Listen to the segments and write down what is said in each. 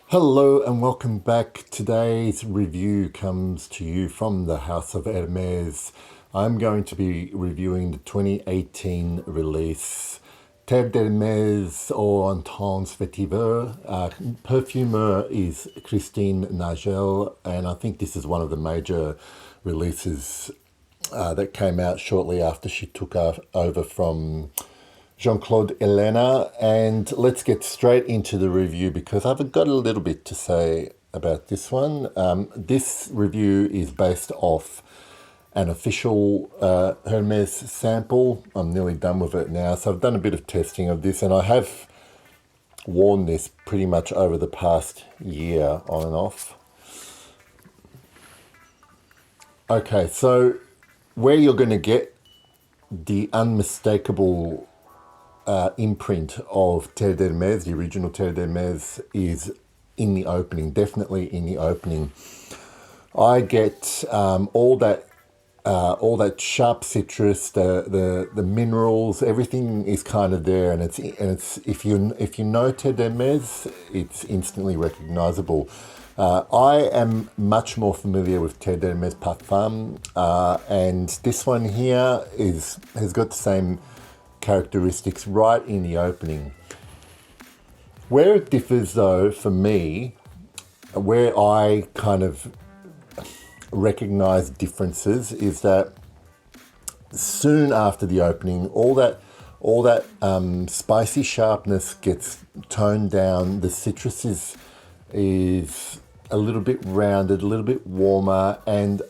Hello and welcome back. Today's review comes to you from the House of Hermes. I'm going to be reviewing the 2018 release Terre d'Hermes or Intense Vetiver. Perfumer is Christine Nagel, and I think this is one of the major releases that came out shortly after she took over from jean-claude Ellena, and let's get straight into the review because I've got a little bit to say about this one. This review is based off an official Hermes sample. I'm nearly done with it now, so I've done a bit of testing of this, and I have worn this pretty much over the past year on and off. Okay, so where you're going to get the unmistakable imprint of Terre d'Hermes, the original Terre d'Hermes, is in the opening, definitely in the opening. I get all that sharp citrus, the minerals, everything is kind of there, and it's if you know Terre d'Hermes, it's instantly recognizable. I am much more familiar with Terre d'Hermes parfum, and this one here has got the same characteristics right in the opening. Where it differs, though, for me, where I kind of recognize differences is that soon after the opening, all that spicy sharpness gets toned down. The citrus is a little bit rounded, a little bit warmer, and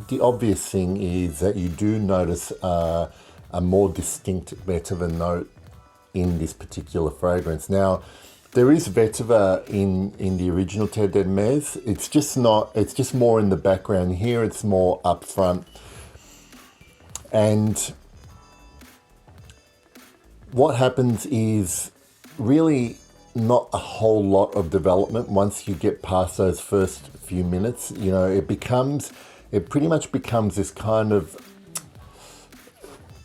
the obvious thing is that you do notice a more distinct vetiver note in this particular fragrance. Now, there is vetiver in the original Terre d'Hermes. It's just not. It's just more in the background. Here, it's more upfront. And what happens is really not a whole lot of development once you get past those first few minutes. You know, it pretty much becomes this kind of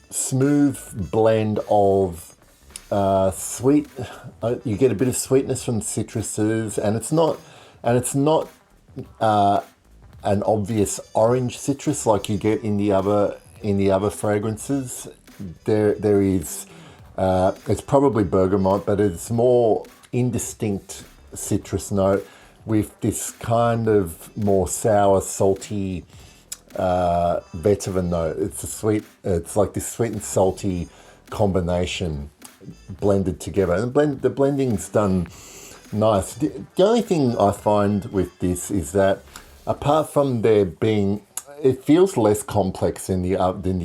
smooth blend of sweet. You get a bit of sweetness from citruses, and it's not an obvious orange citrus like you get in the other fragrances. There is it's probably bergamot, but it's more indistinct citrus note with this kind of more sour, salty vetiver note. It's like this sweet and salty combination blended together. And the blending's done nice. The only thing I find with this is that apart from there being, it feels less complex than the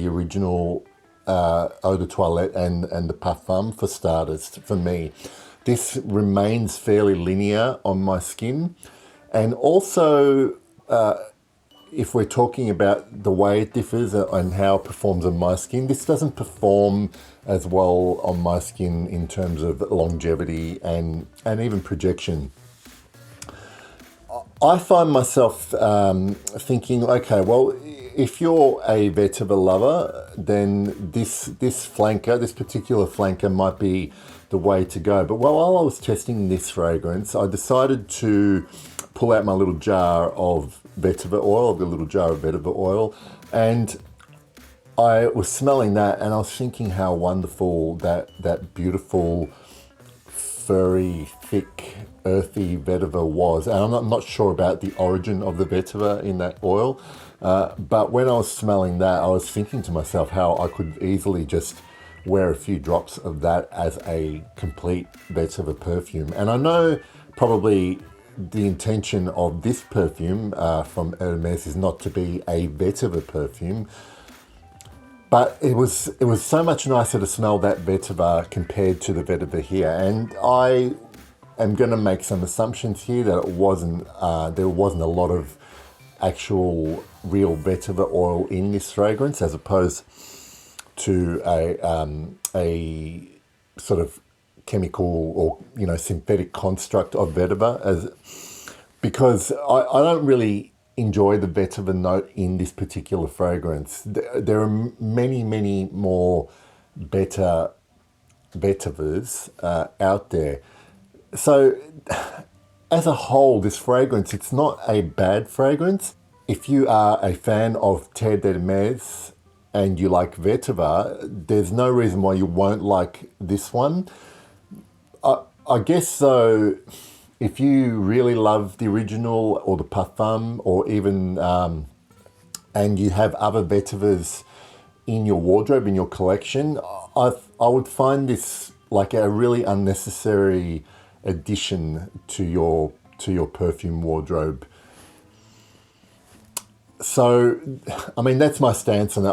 original eau de toilette and the parfum, for starters, for me. This remains fairly linear on my skin. And also, if we're talking about the way it differs and how it performs on my skin, this doesn't perform as well on my skin in terms of longevity and even projection. I find myself thinking, okay, well, if you're a vetiver lover, then this particular flanker might be the way to go. But while I was testing this fragrance, I decided to pull out my little jar of vetiver oil, the little jar of vetiver oil, and I was smelling that, and I was thinking how wonderful that beautiful, furry, thick, earthy vetiver was. And I'm not sure about the origin of the vetiver in that oil, but when I was smelling that, I was thinking to myself how I could easily just wear a few drops of that as a complete vetiver perfume. And I know probably the intention of this perfume from Hermes is not to be a vetiver perfume, but it was so much nicer to smell that vetiver compared to the vetiver here. And I am going to make some assumptions here that there wasn't a lot of actual real vetiver oil in this fragrance, as opposed to a sort of chemical or synthetic construct of vetiver, because I don't really enjoy the vetiver note in this particular fragrance. There are many more better vetivers out there. So as a whole, this fragrance, it's not a bad fragrance. If you are a fan of Terre Hermes and you like Vetiver, there's no reason why you won't like this one. I guess though, if you really love the original or the parfum, or even and you have other Vetivers in your wardrobe, in your collection, I would find this like a really unnecessary addition to your perfume wardrobe. So, I mean, that's my stance on it.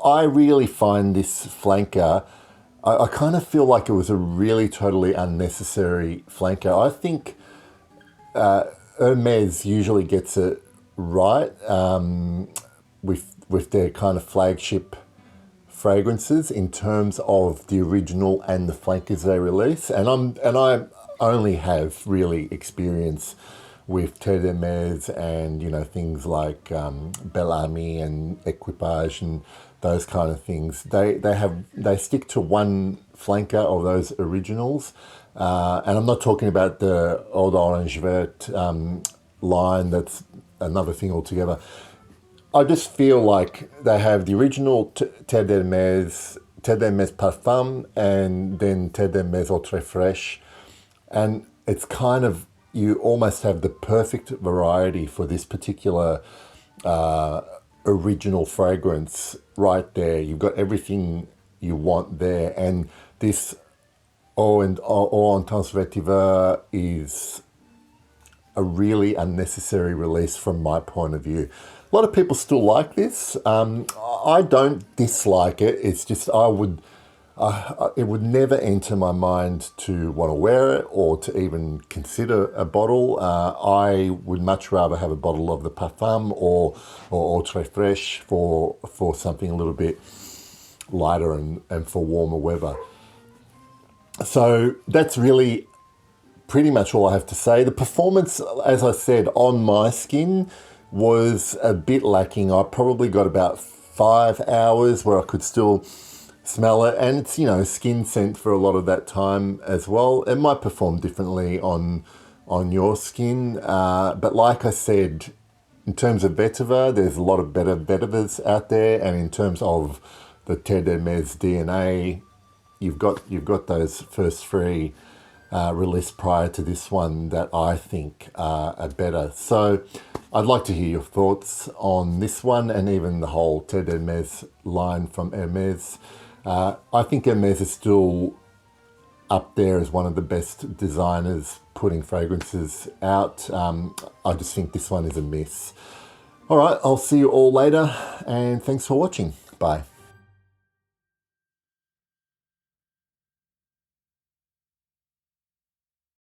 I really find this flanker, I kind of feel like it was a really totally unnecessary flanker. I think Hermes usually gets it right with their kind of flagship fragrances in terms of the original and the flankers they release. And I only have really experience with Terre Hermes and, you know, things like Bel Ami and Equipage and those kind of things. They stick to one flanker of those originals, and I'm not talking about the Old Orange Vert line. That's another thing altogether. I just feel like they have the original Terre Hermes Parfum, and then Terre Hermes Eau Très Fraîche, and it's kind of, you almost have the perfect variety for this particular original fragrance right there. You've got everything you want there, and this Eau Intense Vetiver is a really unnecessary release from my point of view. A lot of people still like this. I don't dislike it. It's just it would never enter my mind to want to wear it or to even consider a bottle. I would much rather have a bottle of the Parfum or Eau Très Fraîche for something a little bit lighter and for warmer weather. So that's really pretty much all I have to say. The performance, as I said, on my skin was a bit lacking. I probably got about 5 hours where I could still smell it, and it's, you know, skin scent for a lot of that time as well. It might perform differently on your skin, but like I said, in terms of Vetiver, there's a lot of better Vetivers out there, and in terms of the Terre Hermes DNA, you've got those first three released prior to this one that I think are better. So I'd like to hear your thoughts on this one and even the whole Terre Hermes line from Hermes. I think Hermes is still up there as one of the best designers putting fragrances out. I just think this one is a miss. All right, I'll see you all later, and thanks for watching. Bye.